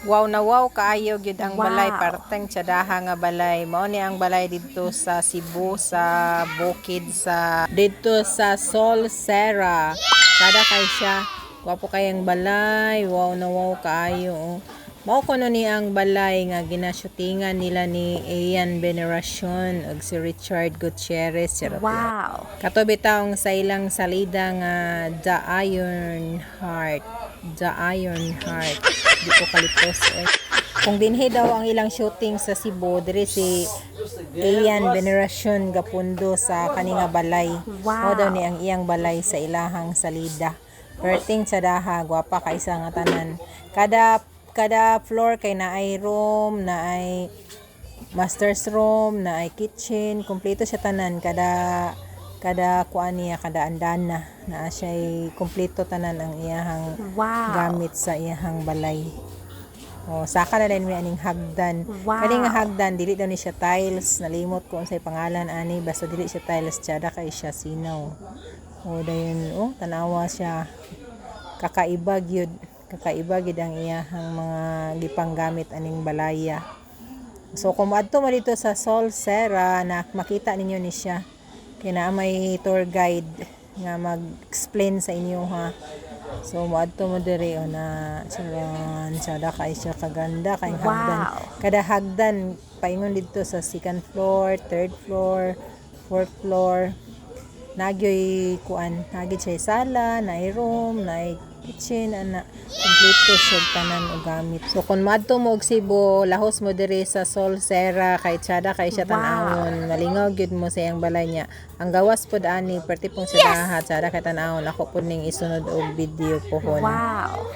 Wow na wow kaayo gyud ang balay Wow. parteng tsadaha nga balay. Mao ni ang balay didto sa Cebu sa bukid sa didto sa Solsera. Sada kay siya. Wapo kayang balay. Wow na wow kaayo. Oh. Mao kuno ni ang balay nga ginashootingan nila ni Ian Veneracion ug si Richard Gutierrez charot lang. Wow. Kato bitawng sa ilang salida nga The Iron Heart. The Iron Heart. Di ko kalipos. Kung dinhi daw ang ilang shooting sa Cebu, diri si Ian Veneracion gapundo sa kaninga balay. Mao daw ni ang iyang balay sa ilahang salida. Perting sa daha, gwapa kaysa nga tanan. Kada floor kay naay room, naay master's room, naay kitchen, kompleto siya tanan. Kada kuan niya, kada andana na siya kompleto tanan ang iyahang Wow. gamit sa iyahang balay. O saka na din may aning hagdan. Wow. Kani nga hagdan dili daw ni siya tiles, nalimot ko unsay pangalan ani, basta dili siya tiles, tsada kay siya sinaw. O dayon tanawa siya. Kakaiba gyud ang iyahang mga gipanggamit aning balaya. So kung adto mo dito sa Solsera na makita ninyo ni siya. Kaya may tour guide nga mag-explain sa inyo ha. So moadto mo diri na sada kay siya kaganda kay hagdan. Wow. Kada hagdan paingon dito sa second floor, third floor, fourth floor. Nagyoy kuan, nagyd siya sala, naay room, naay kitchen ana kompleto siya tanan og gamit. So kung madto mo og Cebu, lahos mo diri sa Solsera kay tsada kay siya tan-awon. Malingaw gyud mo sa iyang balay niya. Ang gawas pod ani perti pong sa daha tsada kay tan-awon. Ako pud ning isunod og video pohon. Wow.